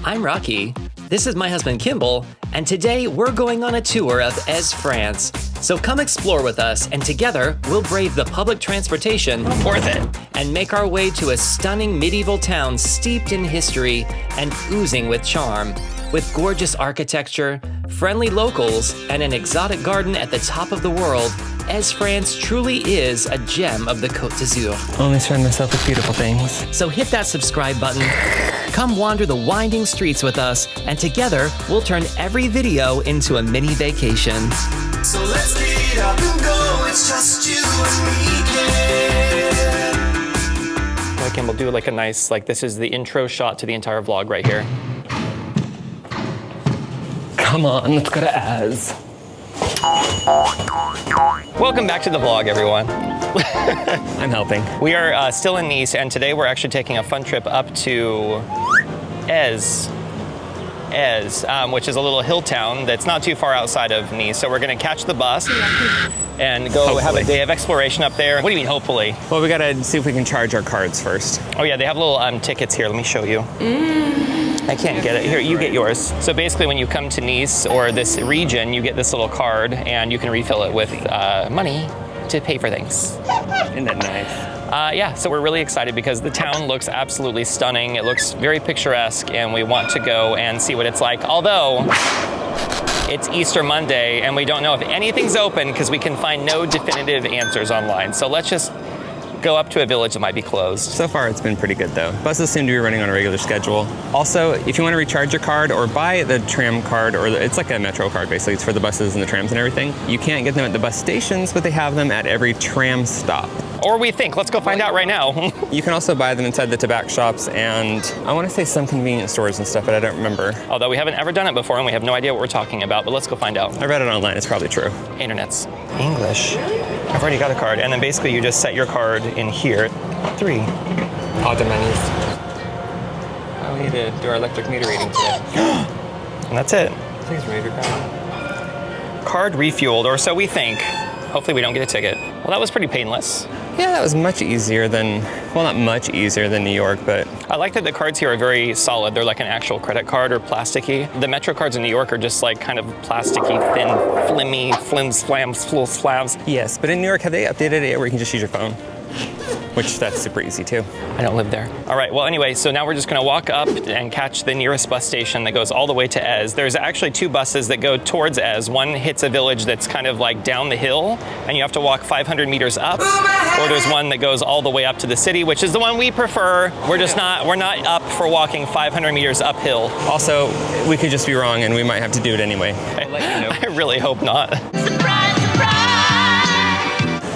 I'm Rocky. This is my husband Kimball, and today we're going on a tour of Èze, France. So come explore with us, and together we'll brave the public transportation, worth it, and make our way to a stunning medieval town steeped in history and oozing with charm. With gorgeous architecture, friendly locals, and an exotic garden at the top of the world, Èze, France truly is a gem of the Côte d'Azur. Only surround myself with beautiful things. So hit that subscribe button, come wander the winding streets with us, and together we'll turn every video into a mini vacation. So let's get up and go, it's just you and me. Like, and we'll do like a nice, this is the intro shot to the entire vlog right here. Come on, let's go to Èze. Welcome back to the vlog, everyone. I'm helping. We are still in Nice, and today we're actually taking a fun trip up to Èze, which is a little hill town that's not too far outside of Nice. So we're gonna catch the bus and go have a day of exploration up there. What do you mean, hopefully? Well, we gotta see if we can charge our cards first. Oh yeah, they have little tickets here. Let me show you. I can't get it. Here, you get yours. So basically when you come to Nice or this region, you get this little card and you can refill it with money to pay for things. Isn't that nice? Yeah, so we're really excited because the town looks absolutely stunning. It looks very picturesque, and we want to go and see what it's like. Although it's Easter Monday and we don't know if anything's open because we can find no definitive answers online. So let's just go up to a village that might be closed. So far it's been pretty good though. Buses seem to be running on a regular schedule. Also, if you want to recharge your card or buy the tram card, it's like a metro card basically, it's for the buses and the trams and everything. You can't get them at the bus stations, but they have them at every tram stop. Or we think, let's go find out right now. You can also buy them inside the tobacco shops and I want to say some convenience stores and stuff, but I don't remember. Although we haven't ever done it before and we have no idea what we're talking about, but let's go find out. I read it online, it's probably true. Internet's English. I've already got a card, and then basically you just set your card in here. 3. Auto menus. Oh, we need to do our electric meter reading today. And that's it. Please read your card. Card refueled, or so we think. Hopefully we don't get a ticket. Well, that was pretty painless. Yeah, that was much easier than, well, not much easier than New York, but... I like that the cards here are very solid. They're like an actual credit card or plasticky. The Metro cards in New York are just like kind of plasticky, thin, flimmy, flims, flams, flams. Yes, but in New York, have they updated it where you can just use your phone? Which, that's super easy too. I don't live there. All right, well anyway, so now we're just gonna walk up and catch the nearest bus station that goes all the way to Èze. There's actually 2 buses that go towards Èze. One hits a village that's kind of like down the hill and you have to walk 500 meters up. Or there's one that goes all the way up to the city, which is the one we prefer. We're not up for walking 500 meters uphill. Also, we could just be wrong and we might have to do it anyway. I really hope not.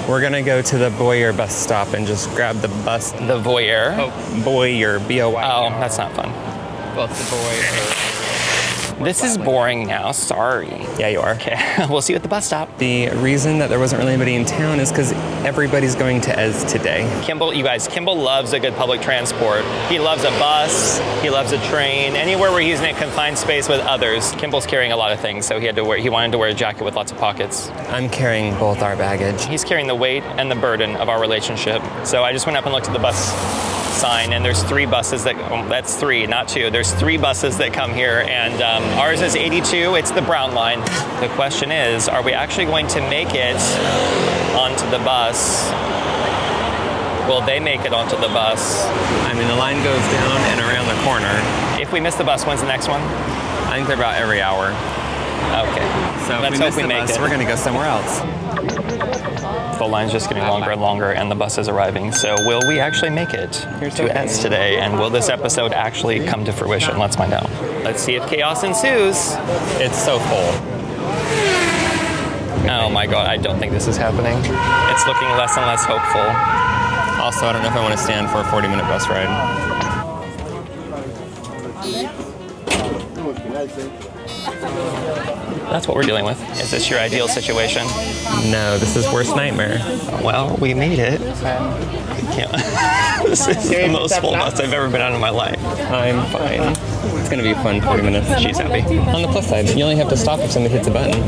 We're gonna go to the Boyer bus stop and just grab the bus. The Voyeur. Oh, Boyer, B-O-Y. Oh, that's not fun. Well, it's the Boyer. This is boring now, sorry. Yeah, you are. Okay, we'll see you at the bus stop. The reason that there wasn't really anybody in town is because everybody's going to Èze today. Kimball, you guys, Kimball loves a good public transport. He loves a bus, he loves a train, anywhere where he's in a confined space with others. Kimball's carrying a lot of things, so he wanted to wear a jacket with lots of pockets. I'm carrying both our baggage. He's carrying the weight and the burden of our relationship. So I just went up and looked at the bus sign, and there's 3 buses that's 3, not 2. There's 3 buses that come here, and ours is 82. It's the brown line. The question is, are we actually going to make it onto the bus? Will they make it onto the bus? I mean, the line goes down and around the corner. If we miss the bus, when's the next one? I think they're about every hour. Okay. So let's if we hope miss we the make bus, it. we're gonna go somewhere else. The line's just getting longer and longer, and the bus is arriving. So will we actually make it to Èze today? And will this episode actually come to fruition? Let's find out. Let's see if chaos ensues. It's so full. Oh my God, I don't think this is happening. It's looking less and less hopeful. Also, I don't know if I want to stand for a 40-minute bus ride. That's what we're dealing with. Is this your ideal situation? No, this is worst nightmare. Well, we made it. This is the most full nuts I've ever been on in my life. I'm fine. It's gonna be a fun 40 minutes. She's happy. On the plus side, you only have to stop if somebody hits a button.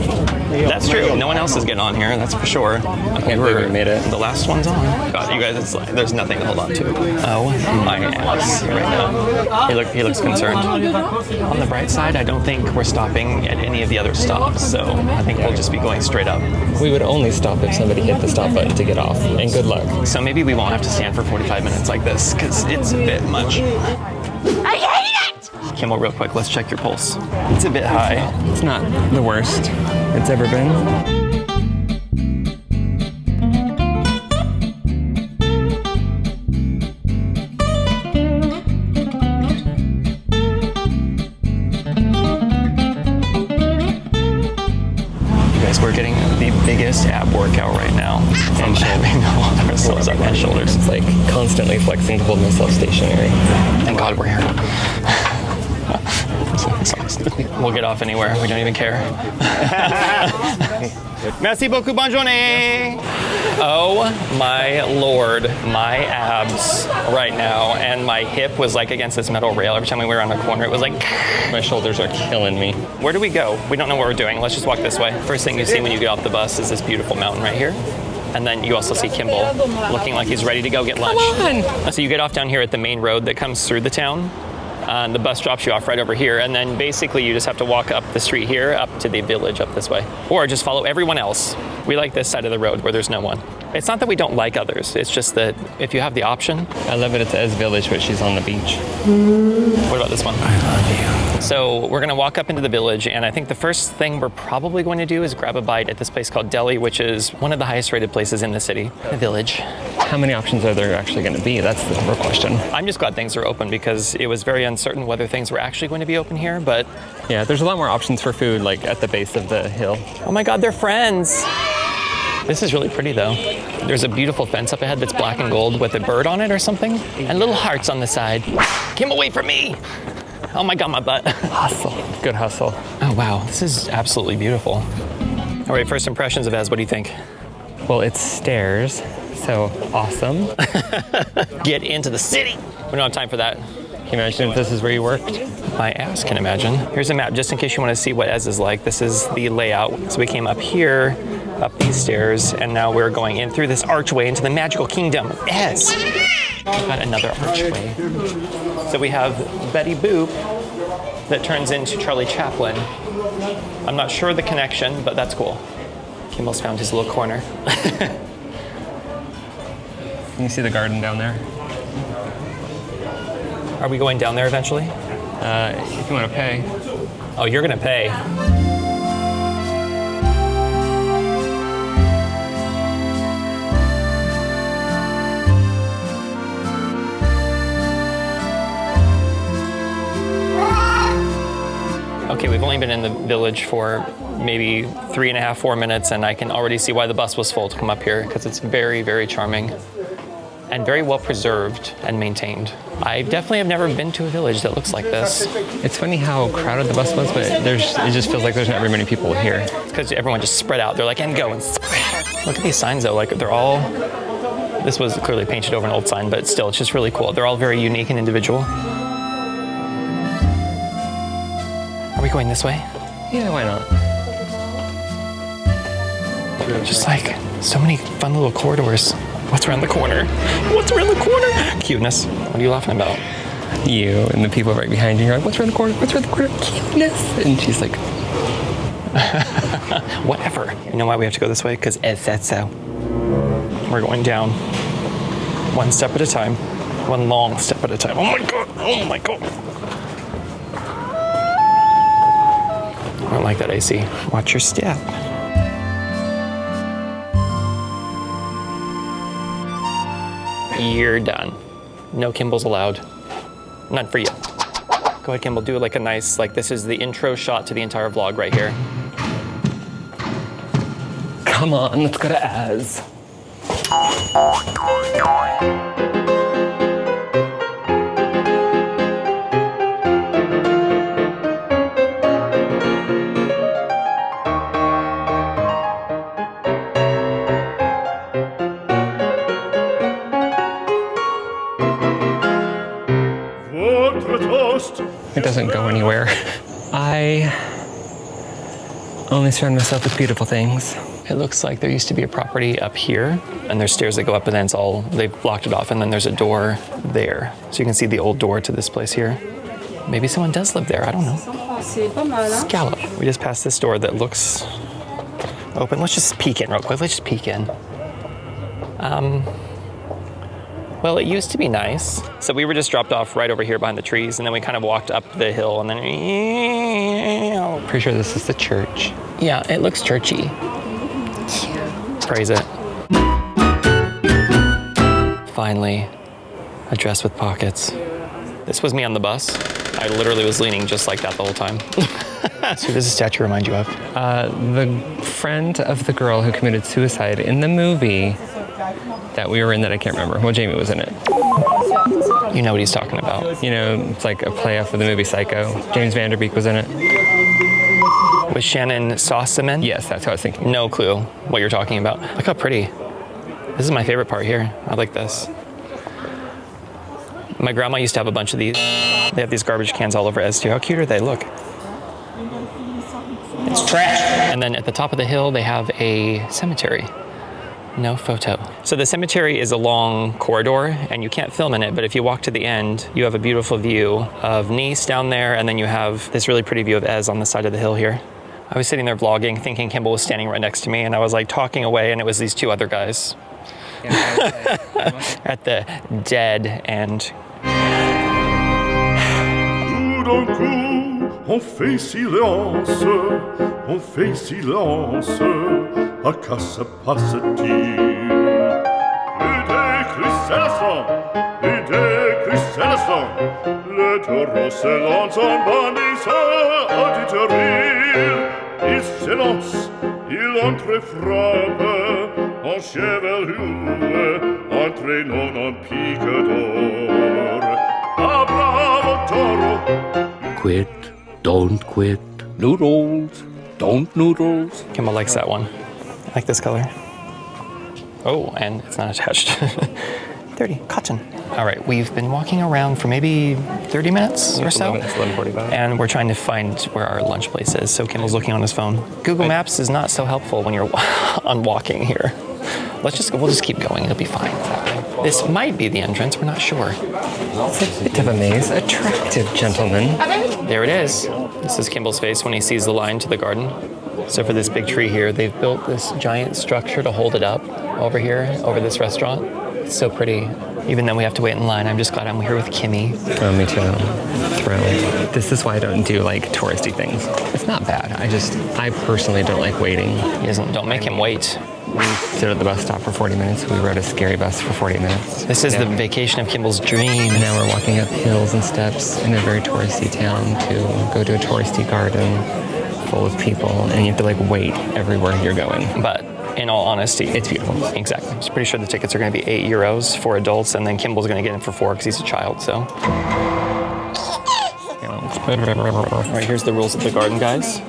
That's true. No one else is getting on here, that's for sure. I can't believe we made it. The last one's on. God, you guys, it's like, there's nothing to hold on to. Oh my ass right now. He looks concerned. On the bright side, I don't think we're stopping at any of the other stops, so I think we'll just be going straight up. We would only stop if somebody hit the stop button to get off, and good luck. So maybe we won't have to stand for 45 minutes like this, because it's a bit much. I hate it! Kimball, real quick, let's check your pulse. It's a bit high. It's not the worst it's ever been. We're getting the biggest ab workout right now from having to hold ourselves up and shoulders. It's like constantly flexing to hold myself stationary. Thank God we're here. We'll get off anywhere. We don't even care. Merci beaucoup. Bonne journée. Oh my Lord, my abs right now, and my hip was like against this metal rail. Every time we were on a corner, it was like, my shoulders are killing me. Where do we go? We don't know what we're doing. Let's just walk this way. First thing you see when you get off the bus is this beautiful mountain right here. And then you also see Kimball looking like he's ready to go get lunch. Come on. So you get off down here at the main road that comes through the town. The bus drops you off right over here, and then basically you just have to walk up the street here, up to the village up this way. Or just follow everyone else. We like this side of the road where there's no one. It's not that we don't like others, it's just that if you have the option. I love it, it's Èze Village, but she's on the beach. What about this one? I love you. So we're gonna walk up into the village, and I think the first thing we're probably going to do is grab a bite at this place called Deli, which is one of the highest rated places in the city, the village. How many options are there actually gonna be? That's the real question. I'm just glad things are open because it was very uncertain whether things were actually going to be open here, but. Yeah, there's a lot more options for food, like at the base of the hill. Oh my God, they're friends. This is really pretty though. There's a beautiful fence up ahead that's black and gold with a bird on it or something, and little hearts on the side. Kim, away from me. Oh my God, my butt. Hustle, good hustle. Oh wow, this is absolutely beautiful. All right, first impressions of Èze, what do you think? Well, it's stairs, so awesome. Get into the city. We don't have time for that. Can you imagine if this is where you worked? My ass can imagine. Here's a map, just in case you want to see what Èze is like. This is the layout. So we came up here, up these stairs, and now we're going in through this archway into the magical kingdom of Èze. We've got another archway. So we have Betty Boop that turns into Charlie Chaplin. I'm not sure the connection, but that's cool. Kimball's found his little corner. Can you see the garden down there? Are we going down there eventually? If you want to pay. Oh, you're gonna pay. Okay, we've only been in the village for maybe 3.5, 4 minutes, and I can already see why the bus was full to come up here, because it's very, very charming and very well preserved and maintained. I definitely have never been to a village that looks like this. It's funny how crowded the bus was, but it just feels like there's not very many people here. It's because everyone just spread out. They're like, and go, and spread. Look at these signs though, like they're all, this was clearly painted over an old sign, but still, it's just really cool. They're all very unique and individual. Are we going this way? Yeah, why not? Just like so many fun little corridors. What's around the corner? What's around the corner? Cuteness. What are you laughing about? You and the people right behind you are like, what's around the corner? What's around the corner? Cuteness. And she's like, whatever. You know why we have to go this way? Because Èze said so. We're going down one step at a time, one long step at a time. Oh my God, oh my God. I don't like that AC. Watch your step. You're done. No Kimballs allowed. None for you. Go ahead, Kimball, do like a nice, like this is the intro shot to the entire vlog right here. come on, let's go to Èze. anywhere. I only surround myself with beautiful things. It looks like there used to be a property up here, and there's stairs that go up, and then they've blocked it off, and then there's a door there. So you can see the old door to this place here. Maybe someone does live there, I don't know. Scallop. We just passed this door that looks open. Let's just peek in real quick. Let's just peek in. Well, it used to be nice. So we were just dropped off right over here behind the trees, and then we kind of walked up the hill, and then... Pretty sure this is the church. Yeah, it looks churchy. Praise it. Finally, a dress with pockets. This was me on the bus. I literally was leaning just like that the whole time. So who does this statue remind you of? The friend of the girl who committed suicide in the movie that we were in that I can't remember. Well, Jamie was in it. You know what he's talking about. You know, it's like a play off of the movie Psycho. James Van Der Beek was in it. With Shannon Sossaman? Yes, that's what I was thinking. No clue what you're talking about. Look how pretty. This is my favorite part here. I like this. My grandma used to have a bunch of these. They have these garbage cans all over Èze too. How cute are they? Look. It's trash. And then at the top of the hill, they have a cemetery. No photo. So the cemetery is a long corridor, and you can't film in it, but if you walk to the end, you have a beautiful view of Nice down there, and then you have this really pretty view of Èze on the side of the hill here. I was sitting there vlogging, thinking Kimball was standing right next to me, and I was like talking away, and it was these two other guys. At the dead end. Tout d'un coup, on fait silence, à quoi se passe-t-il? Plus de cristallisants, le taureau se lance en bandissant auditorie. Il s'élance, il entre frappe, en chevelure, entraînant un pic d'or. Ah, bravo, taureau! Quit, don't quit. Noodles, don't noodles. Kimball likes that one. I like this color. Oh, and it's not attached. 30, cotton. All right, we've been walking around for maybe 30 minutes or so. 11:45. And we're trying to find where our lunch place is. So Kimball's looking on his phone. Google Maps is not so helpful when you're on walking here. We'll just keep going, it'll be fine. This might be the entrance, we're not sure. It's a bit of a maze. Attractive gentleman. There it is. This is Kimball's face when he sees the line to the garden. So for this big tree here, they've built this giant structure to hold it up over here, over this restaurant. It's so pretty. Even though we have to wait in line, I'm just glad I'm here with Kimmy. Oh, me too. Thrilled. This is why I don't do like touristy things. It's not bad. I personally don't like waiting. Don't make him wait. We stood at the bus stop for 40 minutes. We rode a scary bus for 40 minutes. This is the vacation of Kimball's dream. And now we're walking up hills and steps in a very touristy town to go to a touristy garden full of people. And you have to like wait everywhere you're going. But in all honesty, it's beautiful. Exactly. I'm pretty sure the tickets are going to be €8 for adults, and then Kimball's going to get in for $4 because he's a child, so. All right, here's the rules of the garden, guys.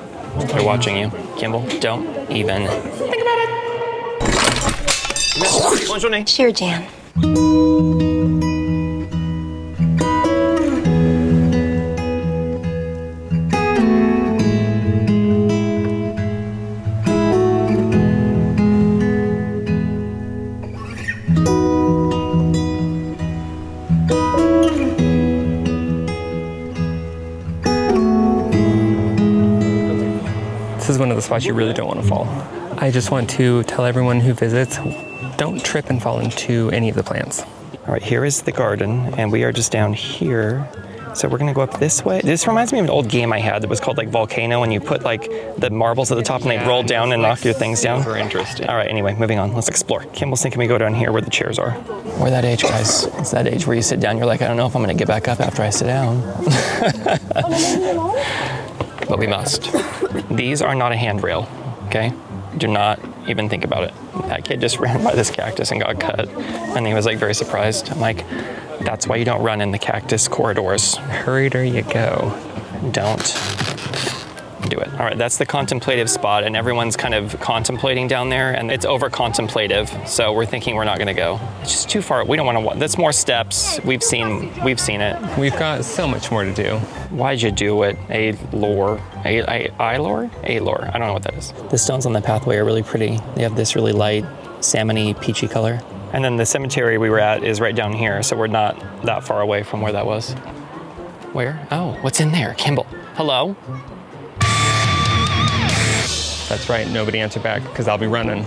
They're watching you. Kimball, don't even think about it. Sure, Jan. This is one of the spots you really don't want to fall. I just want to tell everyone who visits, don't trip and fall into any of the plants. All right, here is the garden, and we are just down here. So we're gonna go up this way. This reminds me of an old game I had that was called like Volcano, and you put like the marbles at the top and they roll down and knock your things down. Super interesting. All right, anyway, moving on, let's explore. Kimball's thinking we go down here where the chairs are. We're that age, guys. It's that age where you sit down, you're like, I don't know if I'm gonna get back up after I sit down. But we must. These are not a handrail, okay? Do not even think about it. That kid just ran by this cactus and got cut, and he was like very surprised. I'm like, that's why you don't run in the cactus corridors. Hurry or you go. Don't. Do it. All right, that's the contemplative spot, and everyone's kind of contemplating down there, and it's over contemplative, so we're thinking we're not gonna go. It's just too far. We don't want to. That's more steps. We've seen it. We've got so much more to do. Why'd you do it? A-lore? A-lore? A-lore. I don't know what that is. The stones on the pathway are really pretty. They have this really light, salmony, peachy color. And then the cemetery we were at is right down here, so we're not that far away from where that was. Where? Oh, what's in there? Kimball. Hello? That's right, nobody answered back because I'll be running.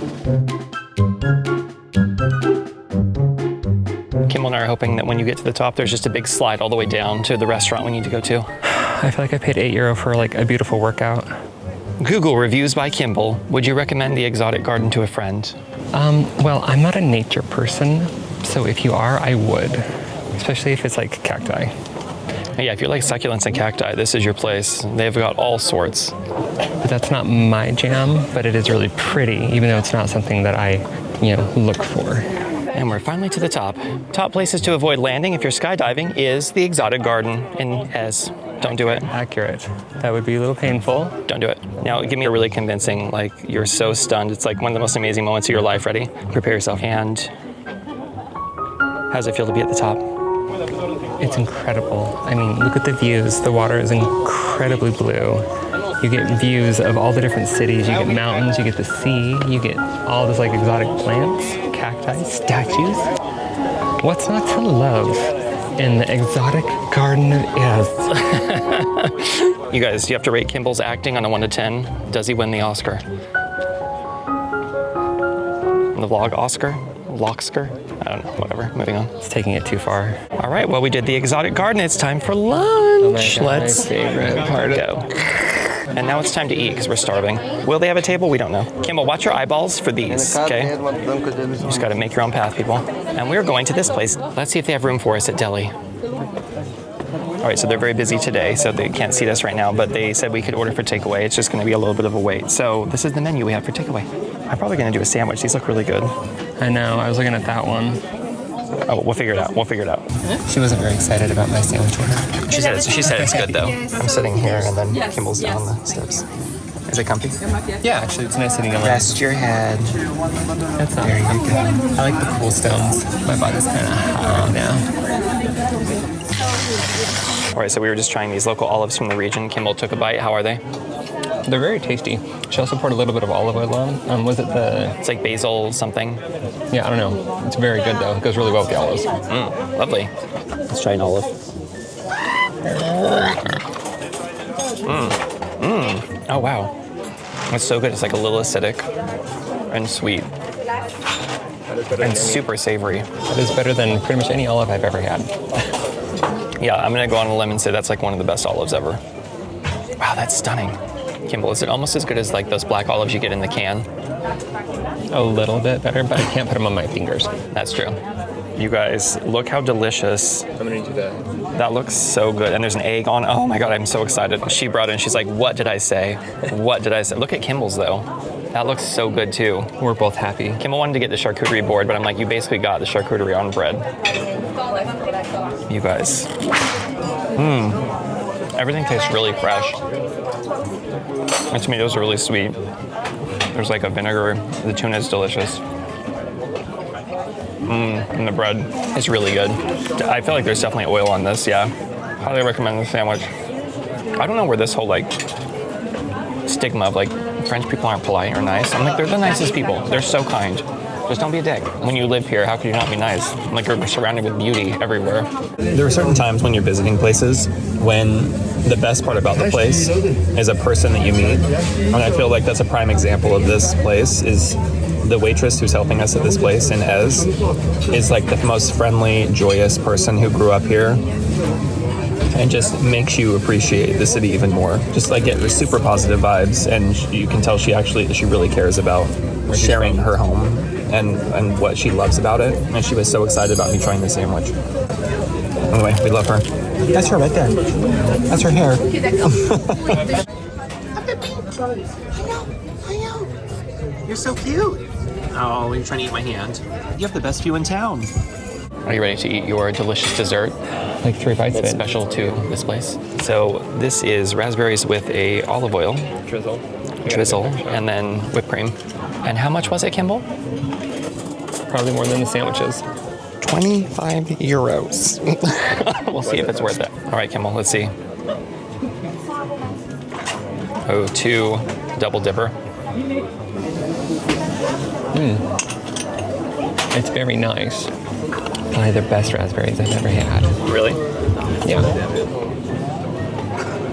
Kimball and I are hoping that when you get to the top, there's just a big slide all the way down to the restaurant we need to go to. I feel like I paid €8 for like a beautiful workout. Google reviews by Kimball. Would you recommend the exotic garden to a friend? Well, I'm not a nature person, so if you are, I would. Especially if it's like cacti. Yeah, if you like succulents and cacti, this is your place. They've got all sorts. But that's not my jam, but it is really pretty, even though it's not something that I, look for. And we're finally to the top. Top places to avoid landing if you're skydiving is the exotic garden in Èze. Don't do it. Accurate. That would be a little painful. Don't do it. Now, give me a really convincing, like, you're so stunned. It's like one of the most amazing moments of your life. Ready? Prepare yourself. And how does it feel to be at the top? It's incredible. I mean, look at the views. The water is incredibly blue. You get views of all the different cities. You get mountains, you get the sea, you get all this like exotic plants, cacti, statues. What's not to love in the exotic garden of Èze? You guys, you have to rate Kimball's acting on a 1 to 10. Does he win the Oscar? The vlog Oscar? Loxker? I don't know, whatever, moving on. It's taking it too far. All right, well, we did the exotic garden. It's time for lunch. Oh my God, Let's my favorite part go. And now it's time to eat because we're starving. Will they have a table? We don't know. Kimball, watch your eyeballs for these, okay? You just gotta make your own path, people. And we're going to this place. Let's see if they have room for us at Deli. All right, so they're very busy today, so they can't seat us right now, but they said we could order for takeaway. It's just gonna be a little bit of a wait. So this is the menu we have for takeaway. I'm probably gonna do a sandwich. These look really good. I know, I was looking at that one. Oh, we'll figure it out. We'll figure it out. She wasn't very excited about my sandwich order. She said it's good though. I'm sitting here and then Kimball's down the steps. Is it comfy? Yeah, actually, it's nice sitting alone. Rest your head. That's not very good. I like the cool stones. My body's kind of hot now. All right, so we were just trying these local olives from the region. Kimball took a bite. How are they? They're very tasty. She also poured a little bit of olive oil on. Was it the... It's like basil something. Yeah, I don't know. It's very good though. It goes really well with the olives. Lovely. Let's try an olive. Oh, wow. It's so good. It's like a little acidic and sweet. And super savory. That is better than pretty much any olive I've ever had. Yeah, I'm gonna go on a limb and say that's like one of the best olives ever. Wow, that's stunning. Kimball, is it almost as good as like those black olives you get in the can? A little bit better, but I can't put them on my fingers. That's true. You guys, look how delicious. I'm gonna do that. That looks so good. And there's an egg on. Oh my God, I'm so excited. She brought it and she's like, what did I say? What did I say? Look at Kimball's though. That looks so good too. We're both happy. Kimball wanted to get the charcuterie board, but I'm like, you basically got the charcuterie on bread. You guys. Everything tastes really fresh. The tomatoes are really sweet. There's like a vinegar. The tuna is delicious. And the bread is really good. I feel like there's definitely oil on this, yeah. Highly recommend the sandwich. I don't know where this whole like stigma of like French people aren't polite or nice. I'm like, they're the nicest people. They're so kind. Just don't be a dick. When you live here, how could you not be nice? Like you're surrounded with beauty everywhere. There are certain times when you're visiting places when the best part about the place is a person that you meet. And I feel like that's a prime example of this place is the waitress who's helping us at this place in Èze is like the most friendly, joyous person who grew up here and just makes you appreciate the city even more. Just like get super positive vibes, and you can tell she really cares about sharing her home and what she loves about it. And she was so excited about me trying the sandwich. Anyway, we love her. That's her right there. That's her hair. I know. You're so cute. Oh, you're trying to eat my hand. You have the best view in town. All Are you ready to eat your delicious dessert? Like 3 bites of It's it. special to this place. So this is raspberries with a olive oil drizzle, and then whipped cream. And how much was it, Kimball? Probably more than the sandwiches. 25 euros. We'll see if it's worth it. All right, Kimball, let's see. Oh, 2 double dipper. It's very nice. Probably the best raspberries I've ever had. Really? Yeah.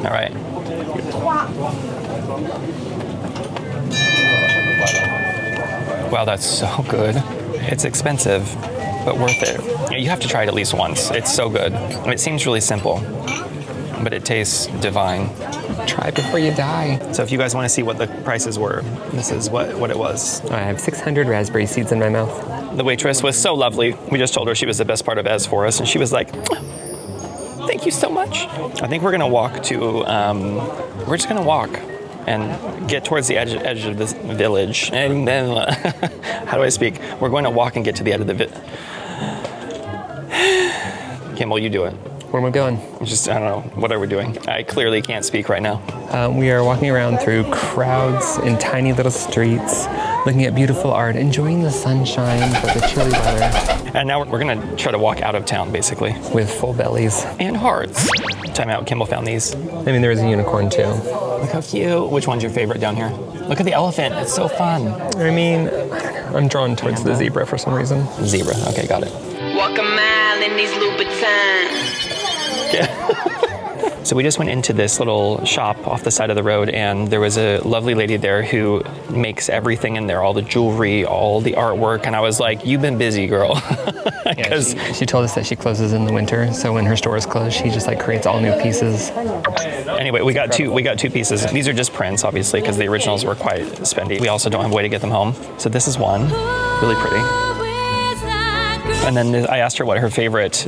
All right. Wow, that's so good. It's expensive, but worth it. Yeah, you have to try it at least once. It's so good. It seems really simple, but it tastes divine. Try before you die. So if you guys want to see what the prices were, this is what it was. I have 600 raspberry seeds in my mouth. The waitress was so lovely. We just told her she was the best part of Èze for us, and she was like, thank you so much. I think we're gonna walk to, we're just gonna walk and get towards the edge of this village. And then, how do I speak? We're going to walk and get to the edge of the Kimball, you do it. Where am I going? Just, I don't know, what are we doing? I clearly can't speak right now. We are walking around through crowds in tiny little streets, looking at beautiful art, enjoying the sunshine, but the chilly weather. And now we're gonna try to walk out of town, basically. With full bellies. And hearts. Time out, Kimball found these. I mean, there was a unicorn too. Look how cute. Which one's your favorite down here? Look at the elephant, it's so fun. I mean, I'm drawn towards the zebra for some reason. Zebra, okay, got it. Walk a mile in these Louboutins. So we just went into this little shop off the side of the road, and there was a lovely lady there who makes everything in there, all the jewelry, all the artwork, and I was like, you've been busy, girl. Yeah, she told us that she closes in the winter, so when her store is closed, she just like creates all new pieces. Anyway, we got two pieces. These are just prints, obviously, because the originals were quite spendy. We also don't have a way to get them home. So this is one, really pretty. And then I asked her what her favorite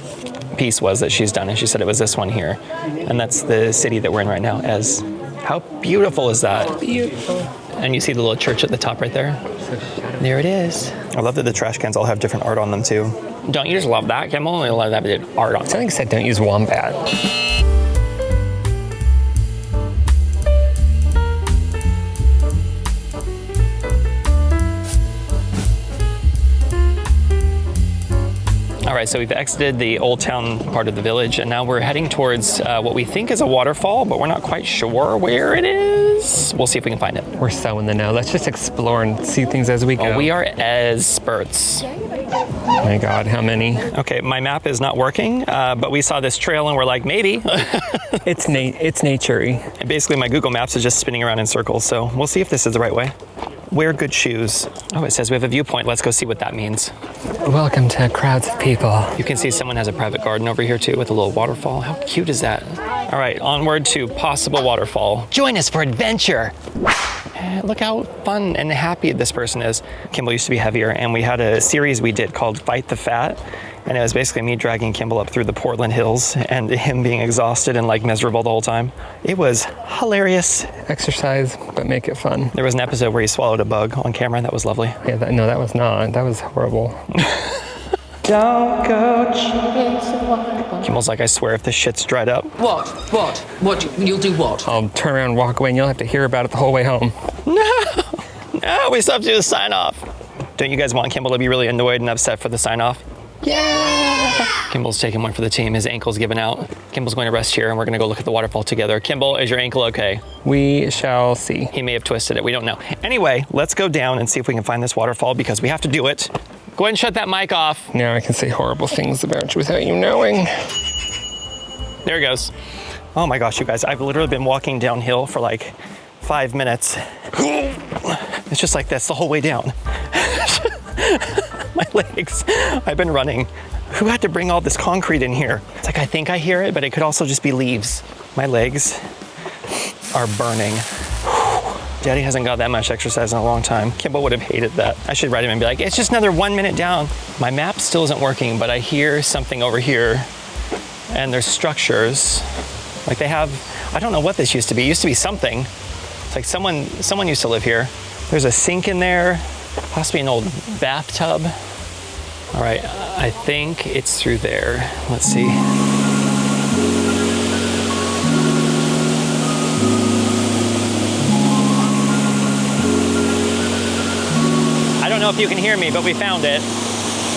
piece was that she's done, and she said it was this one here. And that's the city that we're in right now, Èze. How beautiful is that? Beautiful. And you see the little church at the top right there? There it is. I love that the trash cans all have different art on them too. Don't you just love that, Kimball? I love that bit of art on them. Something said don't use wombat. All right, so we've exited the old town part of the village, and now we're heading towards what we think is a waterfall, but we're not quite sure where it is. We'll see if we can find it. We're so in the know. Let's just explore and see things as we go. Oh, we are Èze-perts. Oh my God, how many? Okay, my map is not working, but we saw this trail and we're like, maybe. It's nature-y. And basically, my Google Maps is just spinning around in circles, so we'll see if this is the right way. Wear good shoes. Oh, it says we have a viewpoint. Let's go see what that means. Welcome to crowds of people. You can see someone has a private garden over here too with a little waterfall. How cute is that? All right, onward to possible waterfall. Join us for adventure. Look how fun and happy this person is. Kimball used to be heavier, and we had a series we did called Fight the Fat. And it was basically me dragging Kimball up through the Portland hills and him being exhausted and like miserable the whole time. It was hilarious. Exercise, but make it fun. There was an episode where he swallowed a bug on camera. That was lovely. Yeah, that was not. That was horrible. Don't go chasing. Kimball's like, I swear if this shit's dried up. What? You'll do what? I'll turn around and walk away, and you'll have to hear about it the whole way home. No, we still have to do the sign off. Don't you guys want Kimball to be really annoyed and upset for the sign off? Yeah! Kimball's taking one for the team. His ankle's given out. Kimball's going to rest here, and we're going to go look at the waterfall together. Kimball, is your ankle okay? We shall see. He may have twisted it. We don't know. Anyway, let's go down and see if we can find this waterfall because we have to do it. Go ahead and shut that mic off. Now I can say horrible things about you without you knowing. There it goes. Oh my gosh, you guys. I've literally been walking downhill for like 5 minutes. It's just like this the whole way down. My legs. I've been running. Who had to bring all this concrete in here? It's like, I think I hear it, but it could also just be leaves. My legs are burning. Daddy hasn't got that much exercise in a long time. Kimball would have hated that. I should write him and be like, it's just another 1 minute down. My map still isn't working, but I hear something over here, and there's structures. Like they have, I don't know what this used to be. It used to be something. It's like someone used to live here. There's a sink in there, possibly an old bathtub. All right, I think it's through there. Let's see. I don't know if you can hear me, but we found it.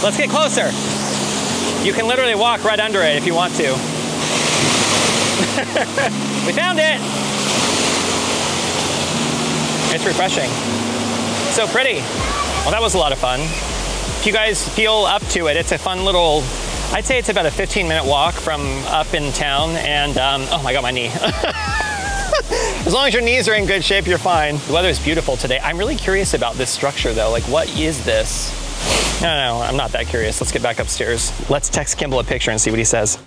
Let's get closer. You can literally walk right under it if you want to. We found it. It's refreshing. So pretty. Well, that was a lot of fun. If you guys feel up to it, it's a fun little, I'd say it's about a 15-minute walk from up in town, and oh my God, my knee. As long as your knees are in good shape, you're fine. The weather is beautiful today. I'm really curious about this structure though. Like, what is this? No, I'm not that curious. Let's get back upstairs. Let's text Kimball a picture and see what he says.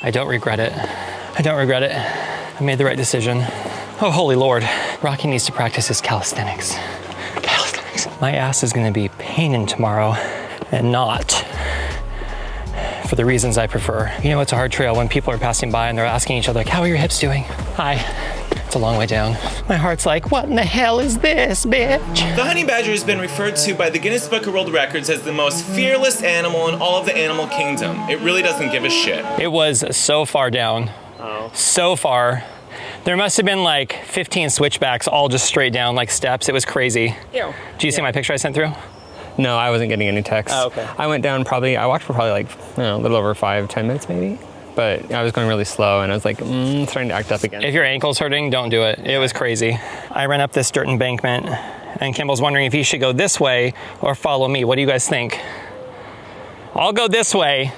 I don't regret it. I don't regret it. I made the right decision. Oh, holy Lord. Rocky needs to practice his calisthenics. Calisthenics. My ass is gonna be paining tomorrow, and not for the reasons I prefer. You know, it's a hard trail when people are passing by and they're asking each other, like, how are your hips doing? Hi. It's a long way down. My heart's like, what in the hell is this, bitch? The honey badger has been referred to by the Guinness Book of World Records as the most fearless animal in all of the animal kingdom. It really doesn't give a shit. It was so far down. Oh. So far. There must have been like 15 switchbacks all just straight down like steps. It was crazy. Ew. Do you see my picture I sent through? No, I wasn't getting any text. Oh, okay. I went down I walked for probably like, a little over 5-10 minutes maybe. But I was going really slow and I was like, starting to act up again. If your ankle's hurting, don't do it. It was crazy. I ran up this dirt embankment and Kimball's wondering if he should go this way or follow me. What do you guys think? I'll go this way.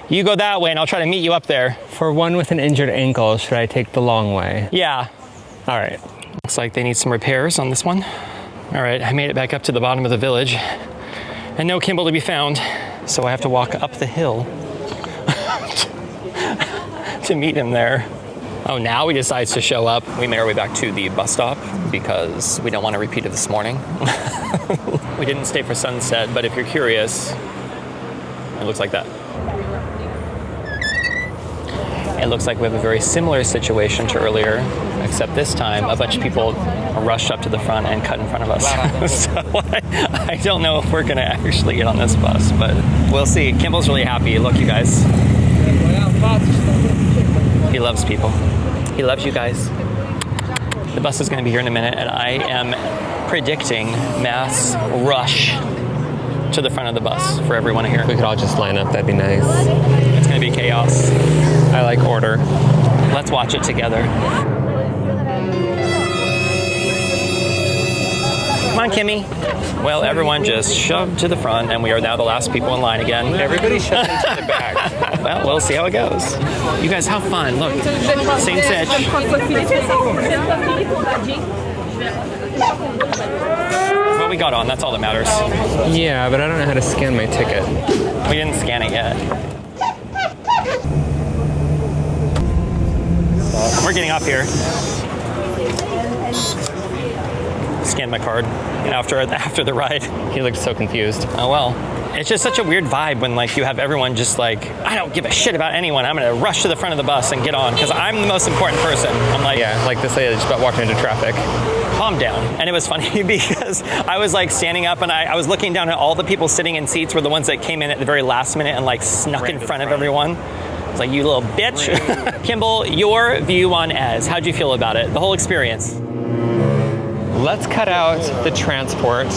You go that way and I'll try to meet you up there. For one with an injured ankle, should I take the long way? Yeah. All right. Looks like they need some repairs on this one. All right, I made it back up to the bottom of the village and no Kimball to be found. So I have to walk up the hill to meet him there. Oh, now he decides to show up. We made our way back to the bus stop because we don't want to repeat it this morning. We didn't stay for sunset, but if you're curious, it looks like that. It looks like we have a very similar situation to earlier, except this time a bunch of people rushed up to the front and cut in front of us. So I don't know if we're gonna actually get on this bus, but we'll see. Kimball's really happy. Look, you guys. He loves people. He loves you guys. The bus is gonna be here in a minute, and I am predicting mass rush to the front of the bus for everyone here. We could all just line up, that'd be nice. It's gonna be chaos. I like order. Let's watch it together. Come on, Kimmy. Well, everyone just shoved to the front, and we are now the last people in line again. Everybody shoved into the back. Well, we'll see how it goes. You guys have fun. Look, same sitch. Well, we got on. That's all that matters. Yeah, but I don't know how to scan my ticket. We didn't scan it yet. We're getting up here. Scanned my card after the ride. He looked so confused. Oh well. It's just such a weird vibe when like you have everyone just like, I don't give a shit about anyone. I'm gonna rush to the front of the bus and get on because I'm the most important person. I'm like, yeah, like this lady just about walking into traffic. Calm down. And it was funny because I was like standing up and I was looking down at all the people sitting in seats were the ones that came in at the very last minute and like snuck in front of everyone. It's like, you little bitch. Kimball, your view on Èze, how'd you feel about it? The whole experience? Let's cut out the transport.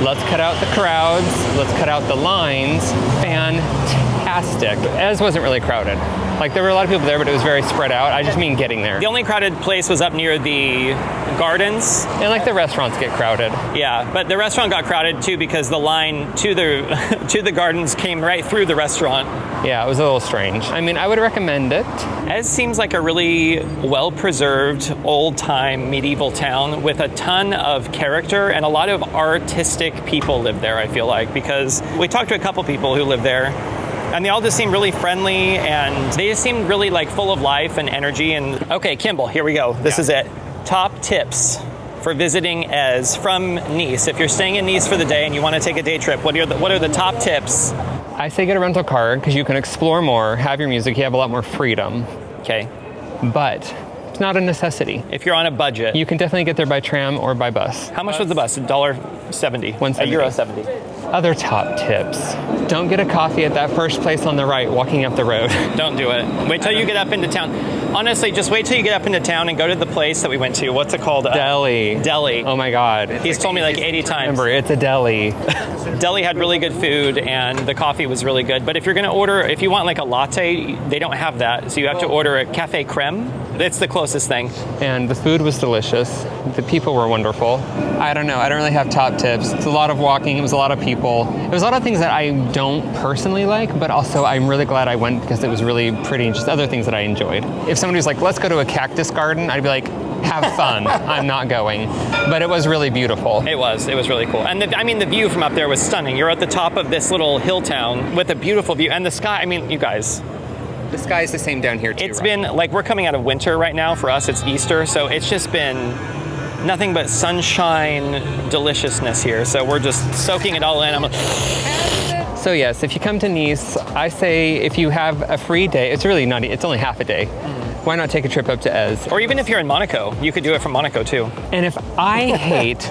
Let's cut out the crowds. Let's cut out the lines. Fantastic. Èze wasn't really crowded. Like there were a lot of people there, but it was very spread out. I just mean getting there. The only crowded place was up near the gardens. And like the restaurants get crowded. Yeah, but the restaurant got crowded too because the line to the gardens came right through the restaurant. Yeah, it was a little strange. I mean, I would recommend it. Èze seems like a really well-preserved, old-time medieval town with a ton of character, and a lot of artistic people live there, I feel like, because we talked to a couple people who live there, and they all just seem really friendly, and they just seem really like full of life and energy. And okay, Kimball, here we go. This is it. Top tips for visiting Èze from Nice. If you're staying in Nice for the day and you want to take a day trip, what are the top tips? I say get a rental car because you can explore more, have your music, you have a lot more freedom. Okay. But It's not a necessity. If you're on a budget. You can definitely get there by tram or by bus. How much was the bus? $1.70. €1.70. €1.70. Other top tips. Don't get a coffee at that first place on the right walking up the road. Don't do it. Wait till you get up into town. Honestly, just wait till you get up into town and go to the place that we went to. What's it called? Deli. Deli. Oh my God. He's told me like 80 times. Remember, it's a deli. Deli had really good food and the coffee was really good. But if you're gonna order, if you want like a latte, they don't have that. So you have to order a cafe creme. It's the closest thing. And the food was delicious. The people were wonderful. I don't know. I don't really have top tips. It's a lot of walking. It was a lot of people. It was a lot of things that I don't personally like, but also I'm really glad I went because it was really pretty and just other things that I enjoyed. If somebody was like, let's go to a cactus garden, I'd be like, have fun. I'm not going. But it was really beautiful. It was really cool. And the view from up there was stunning. You're at the top of this little hill town with a beautiful view. And the sky, I mean, you guys. The sky's the same down here too. It's been, like, we're coming out of winter right now. For us, it's Easter. So it's just been nothing but sunshine deliciousness here. So we're just soaking it all in. So yes, if you come to Nice, I say if you have a free day, it's really not, it's only half a day. Why not take a trip up to Èze? Or even if you're in Monaco, you could do it from Monaco too. And if I hate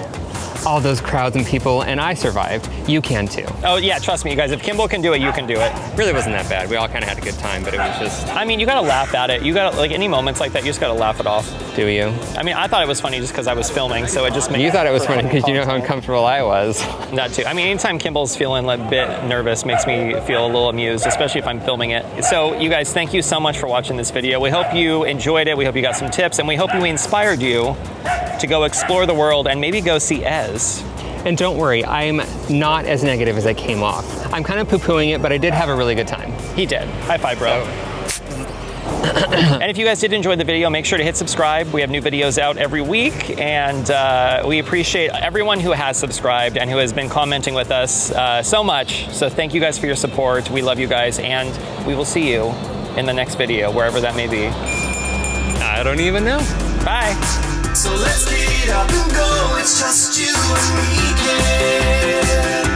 all those crowds and people and I survived, you can too. Oh yeah, trust me, you guys. If Kimball can do it, you can do it. Really wasn't that bad. We all kind of had a good time, but it was just... I mean, you gotta laugh at it. You gotta, like, any moments like that, you just gotta laugh it off. Do you? I mean, I thought it was funny just because I was filming, so it just made... You thought it was funny because you know how uncomfortable I was. That too. I mean, anytime Kimball's feeling a bit nervous makes me feel a little amused, especially if I'm filming it. So you guys, thank you so much for watching this video. We hope you enjoyed it. We hope you got some tips, and we hope we inspired you to go explore the world and maybe go see Èze. And don't worry, I'm not as negative as I came off. I'm kind of poo-pooing it, but I did have a really good time. He did. High five, bro. And if you guys did enjoy the video, make sure to hit subscribe. We have new videos out every week, and we appreciate everyone who has subscribed and who has been commenting with us so much. So thank you guys for your support. We love you guys, and we will see you in the next video, wherever that may be. I don't even know. Bye. So let's get up and go, it's just you and me, yeah.